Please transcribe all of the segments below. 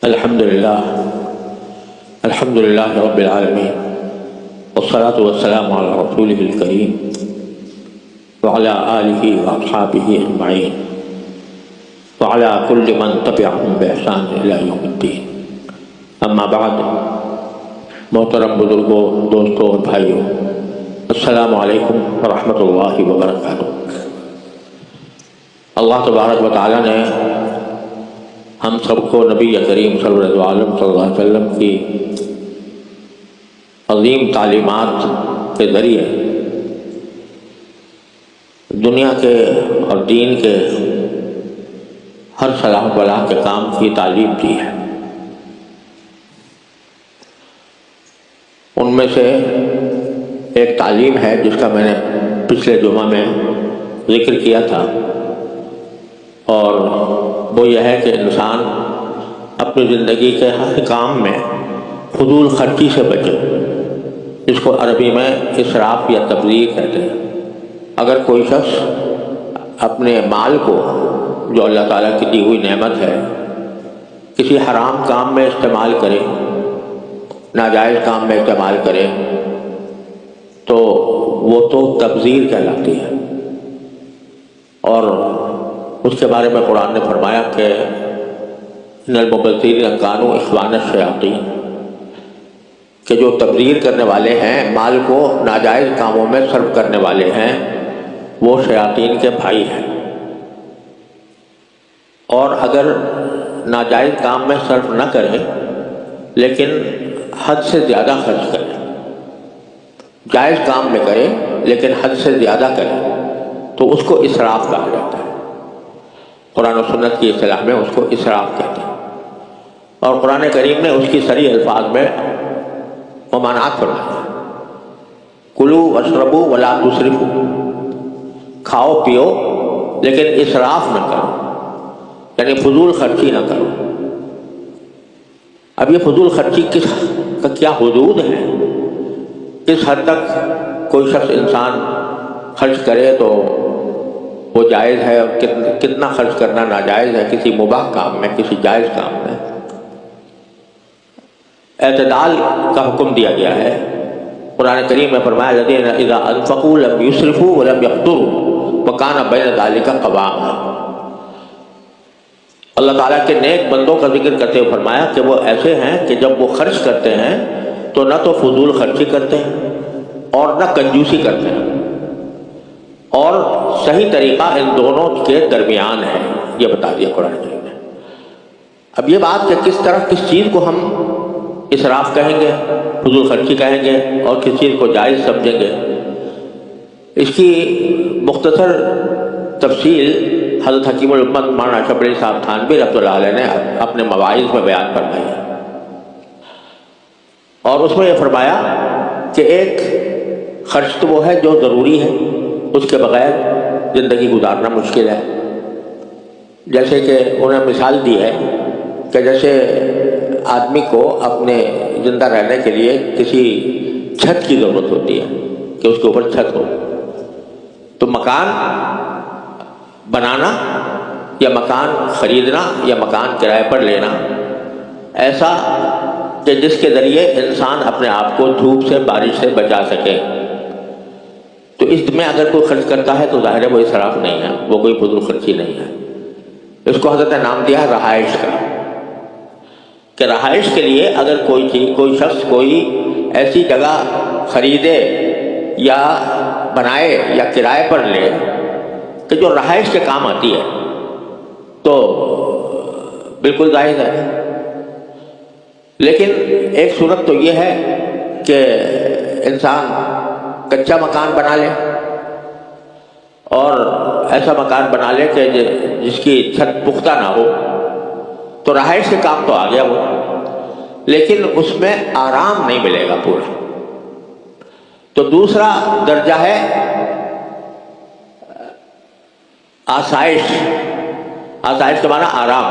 الحمد للہ رب العالمین والصلاة والسلام علی رسولہ الکریم وعلی آلہ واصحابہ اجمعین وعلی کل من تبعہم بإحسان الی یوم الدین. اما بعد، محترم بزرگوں، دوستوں اور بھائیوں، السلام علیکم ورحمۃ اللہ وبرکاتہ. اللہ تبارک و تعالیٰ نے ہم سب کو نبی کریم صلی اللہ علیہ وسلم کی عظیم تعلیمات کے ذریعے دنیا کے اور دین کے ہر صلاح و فلاح کے کام کی تعلیم دی ہے. ان میں سے ایک تعلیم ہے جس کا میں نے پچھلے جمعہ میں ذکر کیا تھا، اور وہ یہ ہے کہ انسان اپنی زندگی کے ہر کام میں فضول خرچی سے بچے. اس کو عربی میں اسراف یا تبذیر کہتے ہیں. اگر کوئی شخص اپنے مال کو، جو اللہ تعالیٰ کی دی ہوئی نعمت ہے، کسی حرام کام میں استعمال کرے، ناجائز کام میں استعمال کرے، تو وہ تو تبذیر کہلاتی ہے. اور اس کے بارے میں قرآن نے فرمایا کہ ان المبذرین کانوا اخوان الشیاطین، کہ جو تبذیر کرنے والے ہیں، مال کو ناجائز کاموں میں صرف کرنے والے ہیں، وہ شیاطین کے بھائی ہیں. اور اگر ناجائز کام میں صرف نہ کرے لیکن حد سے زیادہ خرچ کرے، جائز کام میں کرے لیکن حد سے زیادہ کرے، تو اس کو اسراف کہا جاتا ہے. قرآن و سنت کی اصطلاح میں اس کو اسراف کہتے ہیں. اور قرآن کریم نے اس کی صریح الفاظ میں ممانعت فرمائی ہے. کلوا واشربوا ولا تسرفوا، کھاؤ پیو لیکن اسراف نہ کرو، یعنی فضول خرچی نہ کرو. اب یہ فضول خرچی کا کیا حدود ہے؟ کس حد تک کوئی شخص انسان خرچ کرے تو وہ جائز ہے، اور کتنا خرچ کرنا ناجائز ہے کسی مباح کام میں، کسی جائز کام میں؟ اعتدال کا حکم دیا گیا ہے. قرآن کریم میں فرمایا الذین اذا انفقوا لم یسرفوا ولم یقتروا وکان بین ذلک قواما. اللہ تعالیٰ کے نیک بندوں کا ذکر کرتے ہوئے فرمایا کہ وہ ایسے ہیں کہ جب وہ خرچ کرتے ہیں تو نہ تو فضول خرچی کرتے ہیں اور نہ کنجوسی کرتے ہیں، اور صحیح طریقہ ان دونوں کے درمیان ہے. یہ بتا دیا قرآن کریم نے. اب یہ بات کہ کس طرح کس چیز کو ہم اسراف کہیں گے، فضول خرچی کہیں گے، اور کس چیز کو جائز سمجھیں گے، اس کی مختصر تفصیل حضرت حکیم الامت مولانا شبلی صاحب تھانوی رحمۃ اللہ علیہ نے اپنے مواعظ میں بیان فرمائی ہے. اور اس میں یہ فرمایا کہ ایک خرچ تو وہ ہے جو ضروری ہے، اس کے بغیر زندگی گزارنا مشکل ہے. جیسے کہ انہیں مثال دی ہے کہ جیسے آدمی کو اپنے زندہ رہنے کے لیے کسی چھت کی ضرورت ہوتی ہے کہ اس کے اوپر چھت ہو. تو مکان بنانا یا مکان خریدنا یا مکان کرائے پر لینا ایسا کہ جس کے ذریعے انسان اپنے آپ کو دھوپ سے، بارش سے بچا سکے، تو اس میں اگر کوئی خرچ کرتا ہے تو ظاہر ہے وہ اسراف نہیں ہے، وہ کوئی فضول خرچی نہیں ہے. اس کو حضرت نے نام دیا ہے رہائش کا، کہ رہائش کے لیے اگر کوئی شخص کوئی ایسی جگہ خریدے یا بنائے یا کرائے پر لے کہ جو رہائش کے کام آتی ہے، تو بالکل جائز ہے. لیکن ایک صورت تو یہ ہے کہ انسان کچا مکان بنا لے، اور ایسا مکان بنا لے کہ جس کی چھت پختہ نہ ہو، تو رہائش کے کام تو آ گیا وہ، لیکن اس میں آرام نہیں ملے گا پورا. تو دوسرا درجہ ہے آسائش. آسائش کا معنی آرام،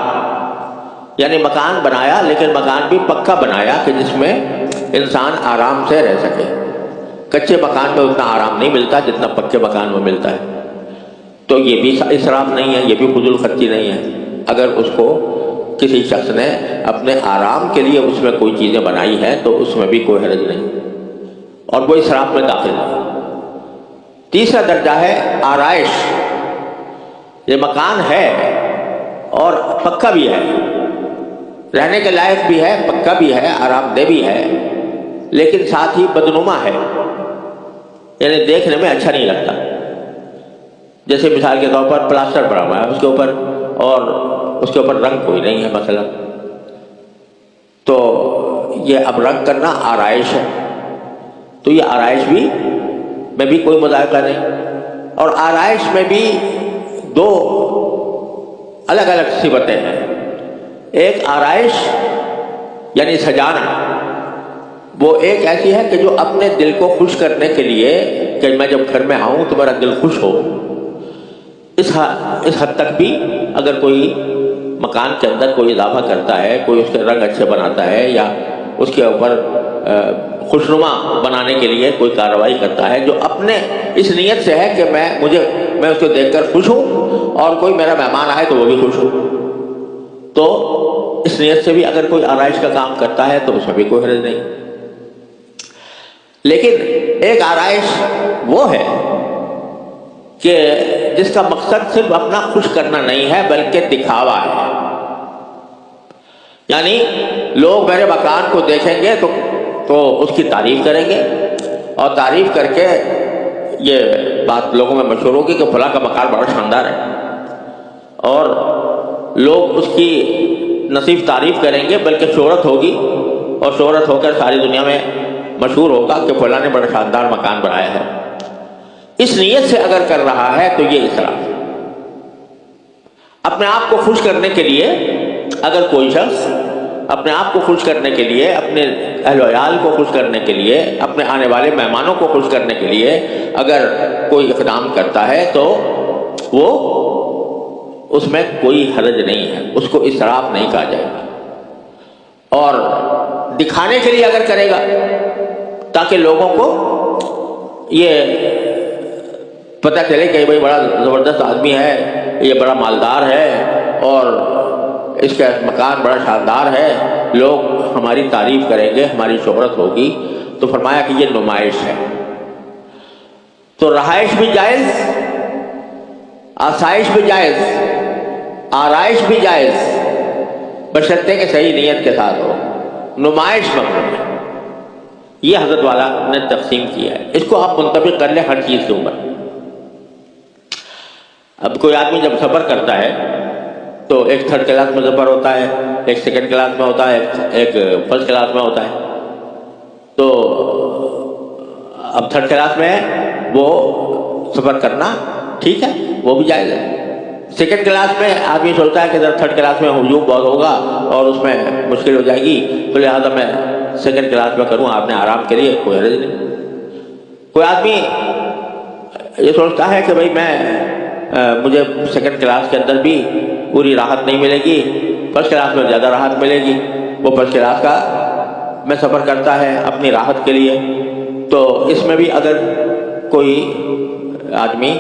یعنی مکان بنایا لیکن مکان بھی پکا بنایا کہ جس میں انسان آرام سے رہ سکے. کچے مکان میں اتنا آرام نہیں ملتا جتنا پکے مکان میں ملتا ہے. تو یہ بھی اسراف نہیں ہے، یہ بھی فضول خرچی نہیں ہے. اگر اس کو کسی شخص نے اپنے آرام کے لیے اس میں کوئی چیزیں بنائی ہیں تو اس میں بھی کوئی حرج نہیں، اور وہ اسراف میں داخل نہیں۔ تیسرا درجہ ہے آرائش۔ یہ مکان ہے اور پکا بھی ہے، رہنے کے لائق بھی ہے، پکا بھی ہے، آرام دہ بھی ہے، لیکن ساتھ ہی بدنما ہے، یعنی دیکھنے میں اچھا نہیں لگتا۔ جیسے مثال کے طور پر پلاسٹر پڑا ہوا ہے اس کے اوپر، اور اس کے اوپر رنگ کوئی نہیں ہے مثلا، تو یہ اب رنگ کرنا آرائش ہے، تو یہ آرائش بھی میں بھی کوئی مذائقہ نہیں۔ اور آرائش میں بھی دو الگ الگ صفتیں ہیں۔ ایک آرائش یعنی سجانا، وہ ایک ایسی ہے کہ جو اپنے دل کو خوش کرنے کے لیے کہ میں جب گھر میں آؤں تو میرا دل خوش ہو، اس حد تک بھی اگر کوئی مکان کے اندر کوئی اضافہ کرتا ہے، کوئی اس کے رنگ اچھے بناتا ہے یا اس کے اوپر خوشنما بنانے کے لیے کوئی کارروائی کرتا ہے جو اپنے اس نیت سے ہے کہ میں اس کو دیکھ کر خوش ہوں اور کوئی میرا مہمان آئے تو وہ بھی خوش ہو، تو اس نیت سے بھی اگر کوئی آرائش کا کام کرتا ہے تو اس میں بھی کوئی حرج نہیں۔ لیکن ایک آرائش وہ ہے کہ جس کا مقصد صرف اپنا خوش کرنا نہیں ہے بلکہ دکھاوا ہے، یعنی لوگ میرے مکان کو دیکھیں گے تو اس کی تعریف کریں گے، اور تعریف کر کے یہ بات لوگوں میں مشہور ہوگی کہ فلاں کا مکان بڑا شاندار ہے، اور لوگ اس کی نہ صرف تعریف کریں گے بلکہ شہرت ہوگی، اور شہرت ہو کر ساری دنیا میں مشہور ہوگا کہ فلاں نے بڑا شاندار مکان بنایا ہے۔ اس نیت سے اگر کر رہا ہے تو یہ اسراف ہے۔ اپنے آپ کو خوش کرنے کے لیے اگر کوئی شخص اپنے آپ کو خوش کرنے کے لیے، اپنے اہل و عیال کو خوش کرنے کے لیے، اپنے آنے والے مہمانوں کو خوش کرنے کے لیے اگر کوئی اقدام کرتا ہے تو وہ اس میں کوئی حرج نہیں ہے، اس کو اسراف نہیں کہا جائے گا۔ اور دکھانے کے لیے اگر کرے گا تاکہ لوگوں کو یہ پتہ چلے کہ بھائی بڑا زبردست آدمی ہے، یہ بڑا مالدار ہے اور اس کا مکان بڑا شاندار ہے، لوگ ہماری تعریف کریں گے، ہماری شہرت ہوگی، تو فرمایا کہ یہ نمائش ہے۔ تو رہائش بھی جائز، آسائش بھی جائز، آرائش بھی جائز، بشرطے کہ صحیح نیت کے ساتھ ہو، نمائش ممنوع ہے۔ یہ حضرت والا نے تقسیم کیا ہے، اس کو آپ منطبق کر لیں ہر چیز کے اوپر۔ اب کوئی آدمی جب سفر کرتا ہے تو ایک تھرڈ کلاس میں سفر ہوتا ہے، ایک سیکنڈ کلاس میں ہوتا ہے، ایک فرسٹ کلاس میں ہوتا ہے، تو اب تھرڈ کلاس میں وہ سفر کرنا ٹھیک ہے، وہ بھی جائز ہے۔ سیکنڈ کلاس میں آدمی سوچتا ہے کہ ذرا تھرڈ کلاس میں ہجوم بہت ہوگا اور اس میں مشکل ہو جائے گی، تو لہٰذا میں سیکنڈ کلاس میں کروں، آپ نے آرام کے لیے کوئی حرج نہیں۔ کوئی آدمی یہ سوچتا ہے کہ بھائی مجھے سیکنڈ کلاس کے اندر بھی پوری راحت نہیں ملے گی، فرسٹ کلاس میں زیادہ راحت ملے گی، وہ فرسٹ کلاس کا میں سفر کرتا ہے اپنی راحت کے لیے، تو اس میں بھی اگر کوئی آدمی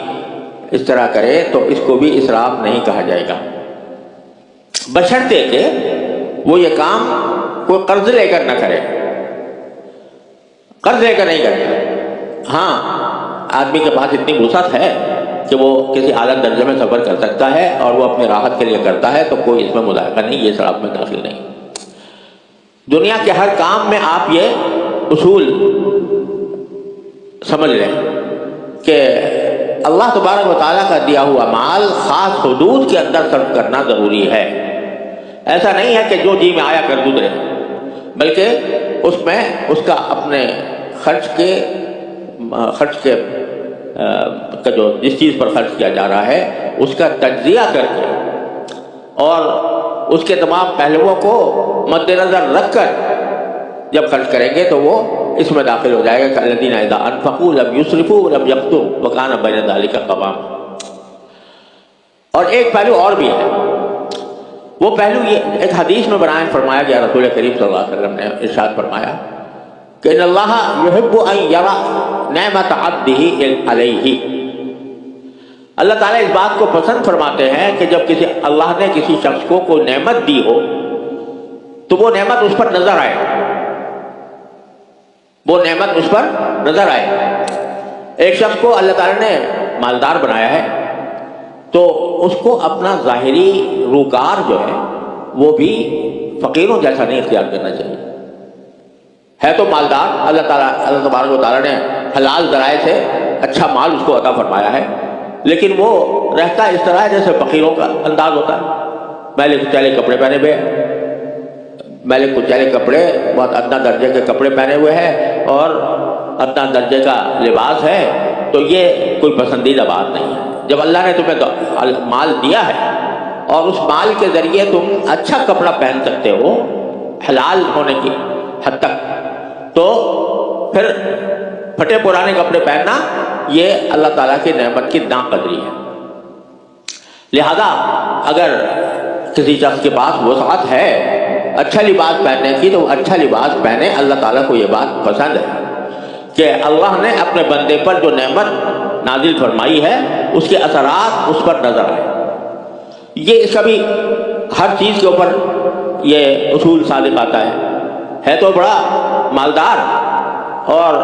اس طرح کرے تو اس کو بھی اسراف نہیں کہا جائے گا، بشرطے کہ وہ یہ کام کوئی قرض لے کر نہ کرے۔ قرض لے کر نہیں کرتا، ہاں آدمی کے پاس اتنی وسعت ہے کہ وہ کسی اعلیٰ درجے میں سفر کر سکتا ہے اور وہ اپنی راحت کے لیے کرتا ہے، تو کوئی اس میں مذائقہ نہیں، یہ اسراف میں داخل نہیں۔ دنیا کے ہر کام میں آپ یہ اصول سمجھ لیں کہ اللہ تبارک و تعالیٰ کا دیا ہوا مال خاص حدود کے اندر صرف کرنا ضروری ہے۔ ایسا نہیں ہے کہ جو جی میں آیا کر گزرے، بلکہ اس میں اس کا اپنے خرچ کے کا جو جس چیز پر خرچ کیا جا رہا ہے اس کا تجزیہ کر کے اور اس کے تمام پہلوؤں کو مد نظر رکھ کر جب خرچ کریں گے تو وہ اس میں داخل ہو جائے گا کہ الذین اذا انفقوا لم یسرفوا ولم یقتروا وکان بین ذلک قواما۔ اور ایک پہلو اور بھی ہے، وہ پہلو یہ ایک حدیث میں بیان فرمایا گیا، رسول کریم صلی اللہ علیہ وسلم نے ارشاد فرمایا کہ ان اللہ یحب ان یرى نعمت عبدہ علیہ، اللہ تعالیٰ اس بات کو پسند فرماتے ہیں کہ جب اللہ نے کسی شخص کو کوئی نعمت دی ہو تو وہ نعمت اس پر نظر آئے، وہ نعمت اس پر نظر آئے۔ ایک شخص کو اللہ تعالیٰ نے مالدار بنایا ہے تو اس کو اپنا ظاہری روکار جو ہے وہ بھی فقیروں جیسا نہیں اختیار کرنا چاہیے۔ ہے تو مالدار، اللہ تبارک و تعالیٰ نے حلال ذرائع سے اچھا مال اس کو عطا فرمایا ہے، لیکن وہ رہتا اس طرح ہے جیسے فقیروں کا انداز ہوتا ہے، میلے کچیلے کپڑے پہنے ہوئے، میلے کچیلے کپڑے، بہت ادنا درجے کے کپڑے پہنے ہوئے ہیں اور ادنا درجے کا لباس ہے، تو یہ کوئی پسندیدہ بات نہیں ہے۔ جب اللہ نے تمہیں مال دیا ہے اور اس مال کے ذریعے تم اچھا کپڑا پہن سکتے ہو حلال ہونے کی حد تک، تو پھر پھٹے پرانے کپڑے پہننا یہ اللہ تعالیٰ کی نعمت کی ناقدری ہے۔ لہذا اگر کسی شخص کے پاس وسعت ہے اچھا لباس پہننے کی تو اچھا لباس پہنے۔ اللہ تعالیٰ کو یہ بات پسند ہے کہ اللہ نے اپنے بندے پر جو نعمت نازل فرمائی ہے اس کے اثرات اس پر نظر آئے۔ یہ اس کا بھی ہر چیز کے اوپر یہ اصول صادق آتا ہے تو بڑا مالدار اور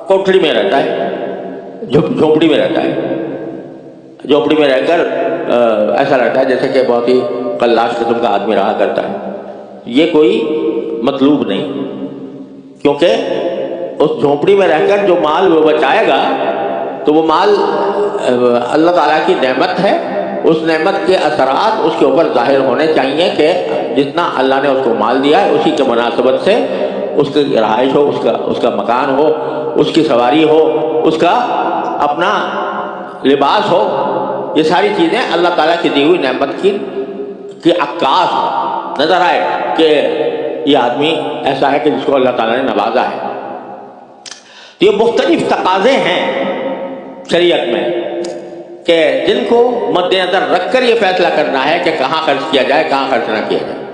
کوٹھڑی میں رہتا ہے، جھونپڑی میں رہتا ہے، جھونپڑی میں رہ کر ایسا رہتا ہے جیسے کہ بہت ہی قلاش قسم کا آدمی رہا کرتا ہے، یہ کوئی مطلوب نہیں، کیونکہ اس جھونپڑی میں رہ کر جو مال وہ بچائے گا تو وہ مال اللہ تعالیٰ کی نعمت ہے، اس نعمت کے اثرات اس کے اوپر ظاہر ہونے چاہیے کہ جتنا اللہ نے اس کو مال دیا ہے اسی کے مناسبت سے اس کی رہائش ہو، اس کا مکان ہو، اس کی سواری ہو، اس کا اپنا لباس ہو، یہ ساری چیزیں اللہ تعالیٰ کی دی ہوئی نعمت کی عکاس نظر آئے کہ یہ آدمی ایسا ہے کہ جس کو اللہ تعالیٰ نے نوازا ہے۔ تو یہ مختلف تقاضے ہیں شریعت میں کہ جن کو مد نظر رکھ کر یہ فیصلہ کرنا ہے کہ کہاں خرچ کیا جائے، کہاں خرچ نہ کیا جائے،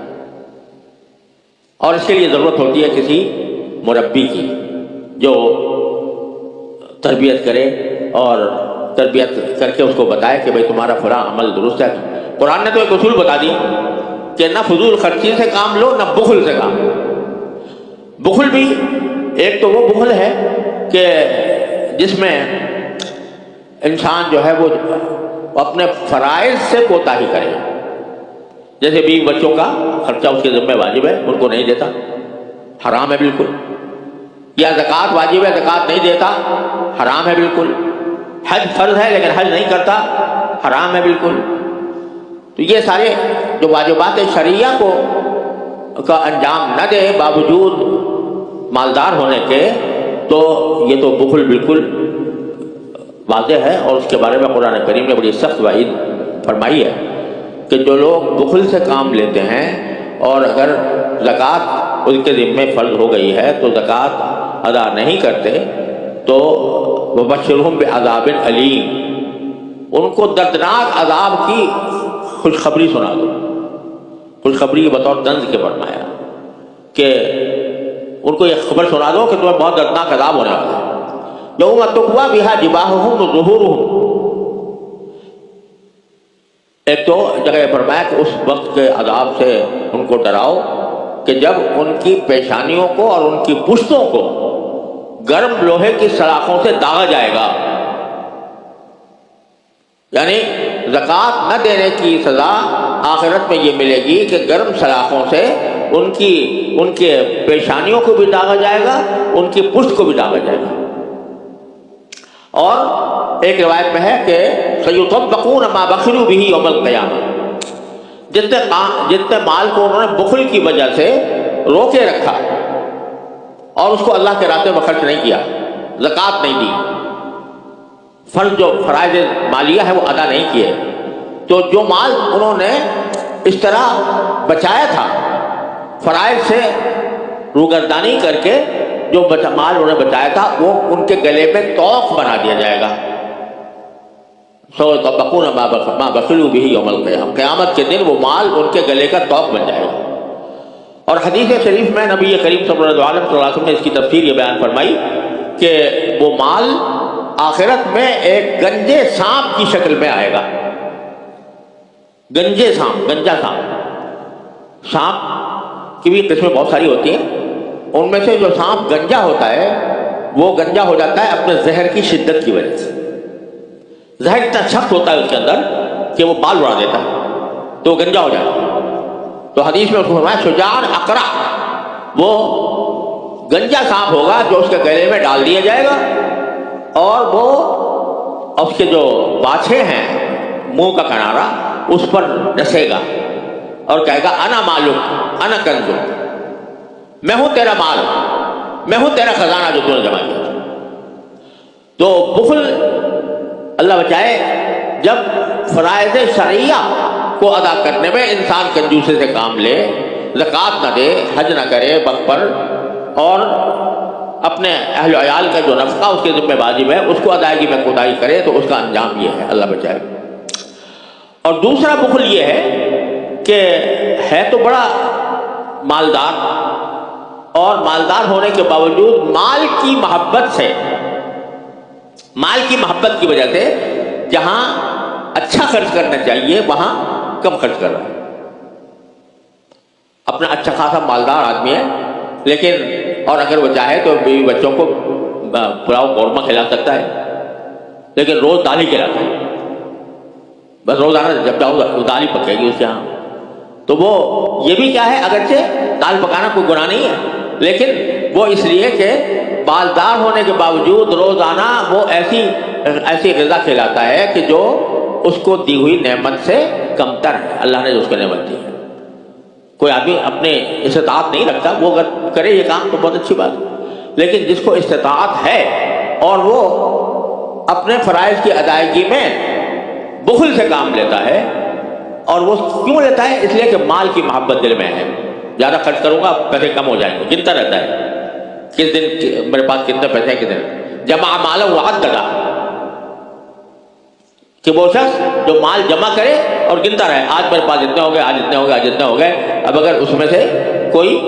اور اس کے لیے ضرورت ہوتی ہے کسی مربی کی جو تربیت کرے اور تربیت کر کے اس کو بتائے کہ بھئی تمہارا فلاں عمل درست ہے۔ قرآن نے تو ایک اصول بتا دی کہ نہ فضول خرچی سے کام لو نہ بخل سے کام۔ بخل بھی ایک تو وہ بخل ہے کہ جس میں انسان جو ہے وہ اپنے فرائض سے کوتاہی کرے، جیسے بیوی بچوں کا خرچہ اس کے ذمہ واجب ہے، ان کو نہیں دیتا، حرام ہے بالکل، یا زکوٰۃ واجب ہے، زکوٰۃ نہیں دیتا، حرام ہے بالکل، حج فرض ہے لیکن حج نہیں کرتا، حرام ہے بالکل۔ تو یہ سارے جو واجبات شرعیہ کا انجام نہ دے باوجود مالدار ہونے کے، تو یہ تو بخل بالکل واضح ہے، اور اس کے بارے میں قرآن کریم نے بڑی سخت وعید فرمائی ہے کہ جو لوگ بخل سے کام لیتے ہیں اور اگر زکوٰۃ ان کے ذمے فرض ہو گئی ہے تو زکوٰۃ ادا نہیں کرتے تو وبشرہم بعذاب علیم، ان کو دردناک عذاب کی خوشخبری سنا دو۔ خوشخبری بطور طنز کے فرمایا کہ ان کو یہ خبر سنا دو کہ تمہیں بہت دردناک عذاب ہونے والا ہے۔ یوم تقویٰ بہا جباہہم وظہورہم، ایک تو جگہ فرمایا کہ اس وقت کے عذاب سے ان کو ڈراؤ کہ جب ان کی پیشانیوں کو اور ان کی پشتوں کو گرم لوہے کی سلاخوں سے داغا جائے گا، یعنی زکوٰۃ نہ دینے کی سزا آخرت میں یہ ملے گی کہ گرم سلاخوں سے ان کے پیشانیوں کو بھی داغا جائے گا، ان کی پشت کو بھی داغا جائے گا۔ اور ایک روایت میں ہے کہ سیطبقون ما بخلوا به یوم القیامہ، جتنے مال کو انہوں نے بخل کی وجہ سے روکے رکھا اور اس کو اللہ کے راستے میں خرچ نہیں کیا، زکوٰۃ نہیں دی، فرض جو فرائض مالیہ ہے وہ ادا نہیں کیے، تو جو مال انہوں نے اس طرح بچایا تھا فرائض سے روگردانی کر کے، جو مال انہوں نے بچایا تھا وہ ان کے گلے میں طوق بنا دیا جائے گا۔ سیطبقون ما بخلوا به یوم القیامہ، قیامت کے دن وہ مال ان کے گلے کا طوق بن جائے گا۔ اور حدیث شریف میں نبی کریم صلی اللہ علیہ وسلم نے اس کی تفسیر یہ بیان فرمائی کہ وہ مال آخرت میں ایک گنجے سانپ کی شکل میں آئے گا. گنجے سانپ، گنجا سانپ. سانپ کی بھی قسمیں بہت ساری ہوتی ہیں. ان میں سے جو سانپ گنجا ہوتا ہے وہ گنجا ہو جاتا ہے اپنے زہر کی شدت کی وجہ سے. زہر اتنا سخت ہوتا ہے اس کے اندر کہ وہ بال اڑا دیتا ہے، تو وہ گنجا ہو جاتا ہے. تو حدیث میں اس کو فرمایا شجاع اقرع، وہ گنجا سانپ ہوگا جو اس کے گلے میں ڈال دیا جائے گا، اور وہ اس کے جو باچھے ہیں منہ کا کنارا اس پر ڈسے گا اور کہے گا انا مالک انا کنزک، میں ہوں تیرا مال، میں ہوں تیرا خزانہ جو تو نے جمع کیا. تو بخل اللہ بچائے جب فرائض شرعیہ کو ادا کرنے میں انسان کنجوسی سے کام لے، زکوٰۃ نہ دے، حج نہ کرے وقت پر، اور اپنے اہل و عیال کا جو نفقہ اس کے ذمہ واجب ہے اس کو ادائیگی میں کوتاہی کرے، تو اس کا انجام یہ ہے، اللہ بچائے. اور دوسرا بخل یہ ہے کہ ہے تو بڑا مالدار، اور مالدار ہونے کے باوجود مال کی محبت سے، مال کی محبت کی وجہ سے جہاں اچھا خرچ کرنا چاہیے وہاں کم خرچ کر رہا ہے. اپنا اچھا خاصا مالدار آدمی ہے، لیکن اور اگر وہ چاہے تو بیوی بچوں کو پلاؤ قورمہ کھلا سکتا ہے، لیکن روز دال ہی کھلاتا ہے. بس روزانہ جب جاؤ دال ہی پکے گی اس کے یہاں. تو وہ یہ بھی کیا ہے، اگرچہ دال پکانا کوئی گناہ نہیں ہے، لیکن وہ اس لیے کہ مالدار ہونے کے باوجود روزانہ وہ ایسی غذا کھلاتا ہے کہ جو اس کو دی ہوئی نعمت سے کمتر ہے. اللہ نے جو اس کو نعمت دی ہے، کوئی آدمی اپنے استطاعت نہیں رکھتا، وہ اگر کرے یہ کام تو بہت اچھی بات ہے، لیکن جس کو استطاعت ہے اور وہ اپنے فرائض کی ادائیگی میں بخل سے کام لیتا ہے، اور وہ کیوں لیتا ہے؟ اس لیے کہ مال کی محبت دل میں ہے. زیادہ خرچ کروں گا پیسے کم ہو جائیں گے، گنتا رہتا ہے کس دن میرے پاس کتنے پیسے ہیں، کس دن جمع مالا وعددا، کہ وہ شخص جو مال جمع کرے اور گنتا رہے، آج میرے پاس اتنے ہو گئے، آج اتنے ہو گئے، آج اتنے ہو گئے. اب اگر اس میں سے کوئی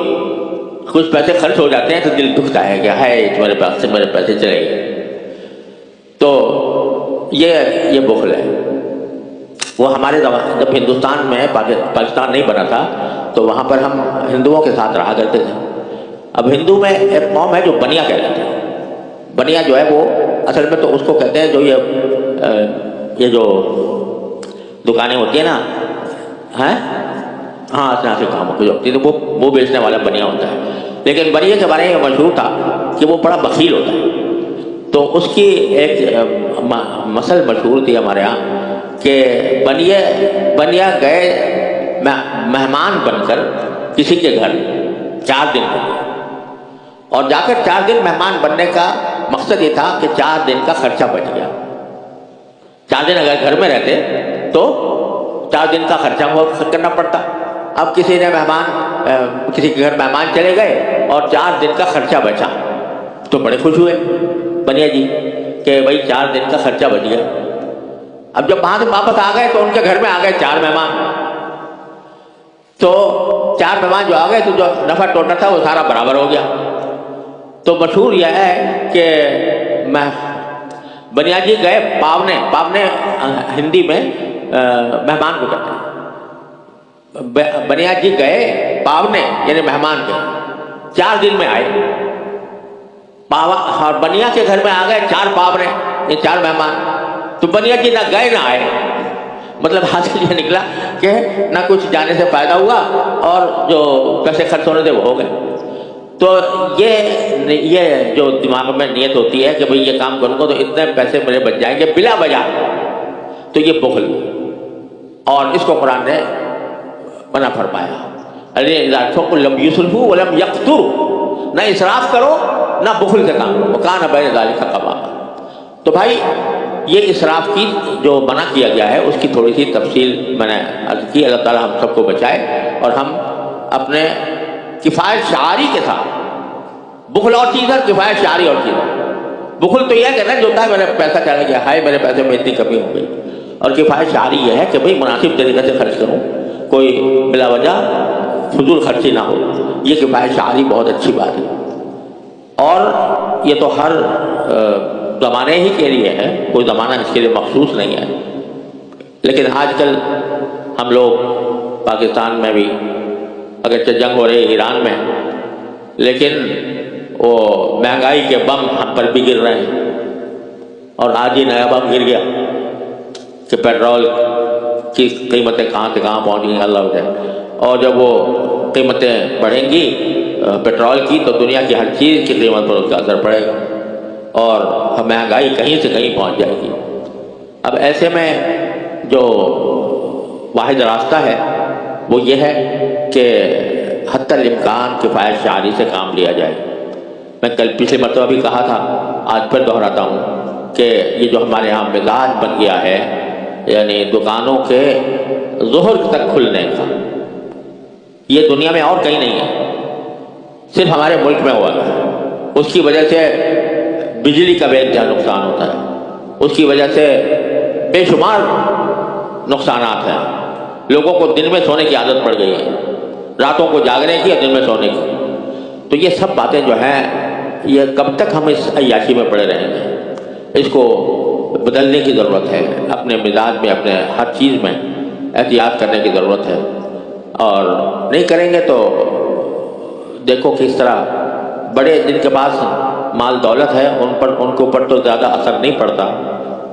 کچھ پیسے خرچ ہو جاتے ہیں تو دل دکھتا ہے کہ ہے میرے پاس سے میرے پیسے چلے گئے. تو یہ بخل ہے. وہ ہمارے زمانے جب ہندوستان میں پاکستان نہیں بنا تھا تو وہاں پر ہم ہندوؤں کے ساتھ رہا کرتے تھے. اب ہندو میں ایک قوم ہے جو بنیا کہلاتے ہیں. بنیا جو ہے وہ اصل میں تو اس کو کہتے ہیں جو یہ جو دکانیں ہوتی ہیں نا، ہاں سے کام جو ہوتی ہے تو وہ بیچنے والا بنیا ہوتا ہے. لیکن بنیا کے بارے میں مشہور تھا کہ وہ بڑا بخیل ہوتا ہے. تو اس کی ایک مثل مشہور تھی ہمارے یہاں کہ بنیا گئے مہمان بن کر کسی کے گھر 4 دن کے لیے، اور جا کر 4 دن مہمان بننے کا مقصد یہ تھا کہ 4 دن کا خرچہ بچ گیا. 4 دن اگر گھر میں رہتے تو 4 دن کا خرچہ بہت کرنا پڑتا. اب کسی کے گھر مہمان چلے گئے اور 4 دن کا خرچہ بچا تو بڑے خوش ہوئے بنیا جی کہ بھائی 4 دن کا خرچہ بچ گیا. اب جب وہاں سے واپس آ گئے تو ان کے گھر میں آ گئے 4 مہمان. تو 4 مہمان جو آ گئے تو جو نفع ٹوٹل تھا وہ سارا برابر ہو گیا. تو مشہور یہ ہے کہ بنیا جی گئے پاونے ہندی میں مہمان کو کہتے ہیں. بنیا جی گئے پاونے یعنی مہمان کے 4 دن میں آئے. اور بنیا کے گھر میں آ گئے 4 پاونے یہ 4 مہمان. تو بنیا جی نہ گئے نہ آئے. مطلب حاصل یہ نکلا کہ نہ کچھ جانے سے فائدہ ہوا اور جو پیسے خرچ ہونے تھے وہ ہو گئے. تو یہ جو دماغ میں نیت ہوتی ہے کہ بھئی یہ کام کروں گا تو اتنے پیسے میرے بچ جائیں گے بلا وجہ، تو یہ بخل. اور اس کو قرآن نے منع فرمایا، لم یسرفوا ولم یقتروا، نہ اسراف کرو نہ بخل سے کام کرو، وکان بین ذلک قواما. تو بھائی یہ اسراف کی جو منع کیا گیا ہے اس کی تھوڑی سی تفصیل میں نے عرض کی. اللہ تعالیٰ ہم سب کو بچائے اور ہم اپنے کفایت شعاری کے ساتھ، بخل اور چیز ہے، کفایت شعاری اور چیز ہے. بخل تو یہ ہے کہ نہیں جو ہوتا ہے میرا پیسہ چلا گیا، ہائے میرے پیسے میں اتنی کمی ہو گئی. اور کفایت شعاری یہ ہے کہ بھئی مناسب طریقے سے خرچ کروں، کوئی بلا وجہ فضول خرچی نہ ہو. یہ کفایت شعاری بہت اچھی بات ہے. اور یہ تو ہر زمانے ہی کے لیے ہے، کوئی زمانہ اس کے لیے مخصوص نہیں ہے۔ لیکن آج کل ہم لوگ پاکستان میں بھی اگرچہ جنگ ہو رہی ہے ایران میں، لیکن وہ مہنگائی کے بم ہم پر بھی گر رہے ہیں، اور آج ہی نیا بم گر گیا کہ پیٹرول کی قیمتیں کہاں سے کہاں پہنچ گئی، اللہ جائے۔ اور جب وہ قیمتیں بڑھیں گی پیٹرول کی تو دنیا کی ہر چیز کی قیمت پر اس کا اثر پڑے گا، اور مہنگائی کہیں سے کہیں پہنچ جائے گی۔ اب ایسے میں جو واحد راستہ ہے وہ یہ ہے کہ حتی الامکان کفایت شعاری سے کام لیا جائے۔ میں کل پچھلی مرتبہ بھی کہا تھا، آج پھر دہراتا ہوں کہ یہ جو ہمارے یہاں مزاج بن گیا ہے، یعنی دکانوں کے ظہر تک کھلنے کا، یہ دنیا میں اور کہیں نہیں ہے، صرف ہمارے ملک میں ہوا ہے۔ اس کی وجہ سے بجلی کا بے انتہا نقصان ہوتا ہے، اس کی وجہ سے بے شمار نقصانات ہیں۔ لوگوں کو دن میں سونے کی عادت پڑ گئی ہے، راتوں کو جاگنے کی اور دن میں سونے کی۔ تو یہ سب باتیں جو ہیں، یہ کب تک ہم اس عیاشی میں پڑے رہیں گے؟ اس کو بدلنے کی ضرورت ہے، اپنے مزاج میں، اپنے ہر چیز میں احتیاط کرنے کی ضرورت ہے، اور نہیں کریں گے تو دیکھو کس طرح بڑے جن کے پاس مال دولت ہے ان کے اوپر تو زیادہ اثر نہیں پڑتا،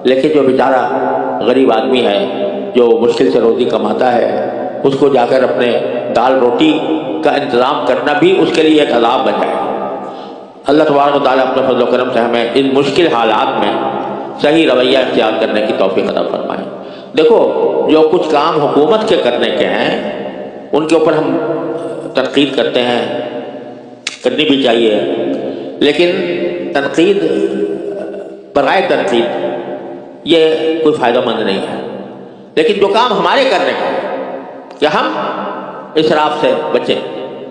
لیکن جو بیچارہ غریب آدمی ہے جو مشکل سے روزی کماتا ہے، اس کو جا کر اپنے دال روٹی کا انتظام کرنا بھی اس کے لیے ایک عذاب بن جائے۔ اللہ تبارک و تعالیٰ اپنے فضل و کرم سے ہمیں ان مشکل حالات میں صحیح رویہ اختیار کرنے کی توفیق عطا فرمائے۔ دیکھو جو کچھ کام حکومت کے کرنے کے ہیں ان کے اوپر ہم تنقید کرتے ہیں، کرنی بھی چاہیے، لیکن تنقید برائے تنقید یہ کوئی فائدہ مند نہیں ہے۔ لیکن جو کام ہمارے کرنے کے کہ ہم اسراف سے بچیں،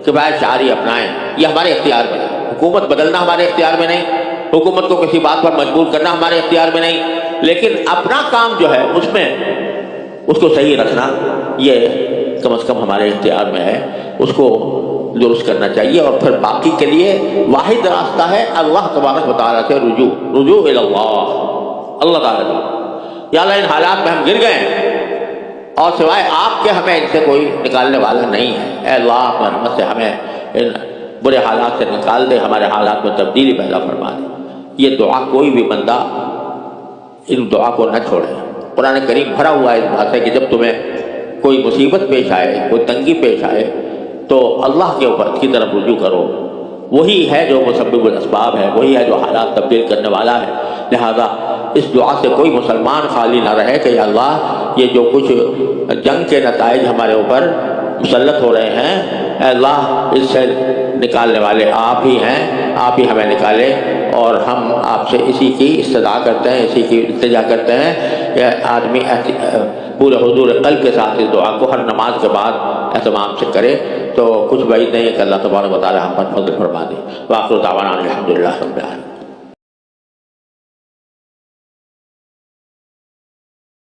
کفایت شعاری اپنائیں، یہ ہمارے اختیار میں ہے۔ حکومت بدلنا ہمارے اختیار میں نہیں، حکومت کو کسی بات پر مجبور کرنا ہمارے اختیار میں نہیں، لیکن اپنا کام جو ہے اس میں اس کو صحیح رکھنا یہ کم از کم ہمارے اختیار میں ہے، اس کو درست کرنا چاہیے۔ اور پھر باقی کے لیے واحد راستہ ہے اللہ تبارک و تعالیٰ سے رجوع الی اللہ، اللہ تعالیٰ سے یا اللہ ان حالات میں ہم گر گئے ہیں اور سوائے آپ کے ہمیں ان سے کوئی نکالنے والا نہیں ہے، اے اللہ اپنے رحمت سے ہمیں ان برے حالات سے نکال دے، ہمارے حالات میں تبدیلی پیدا فرما دے۔ یہ دعا کوئی بھی بندہ ان دعا کو نہ چھوڑے۔ قرآن کریم بھرا ہوا ہے اس بات سے کہ جب تمہیں کوئی مصیبت پیش آئے، کوئی تنگی پیش آئے تو اللہ کے اوپر کی طرف رجوع کرو، وہی ہے جو مسبب الاسباب ہے، وہی ہے جو حالات تبدیل کرنے والا ہے۔ لہذا اس دعا سے کوئی مسلمان خالی نہ رہے کہ یا اللہ یہ جو کچھ جنگ کے نتائج ہمارے اوپر مسلط ہو رہے ہیں، اے اللہ اس سے نکالنے والے آپ ہی ہیں، آپ ہی ہمیں نکالے، اور ہم آپ سے اسی کی استدعا کرتے ہیں، اسی کی التجا کرتے ہیں کہ آدمی پورے حضور قلب کے ساتھ اس دعا کو ہر نماز کے بعد اہتمام سے کرے تو کچھ بعید نہیں ہے کہ اللہ تبارک و تعالی ہم پر فضل فرما دے۔ وآخر دعوانا الحمدللہ رب العالمین۔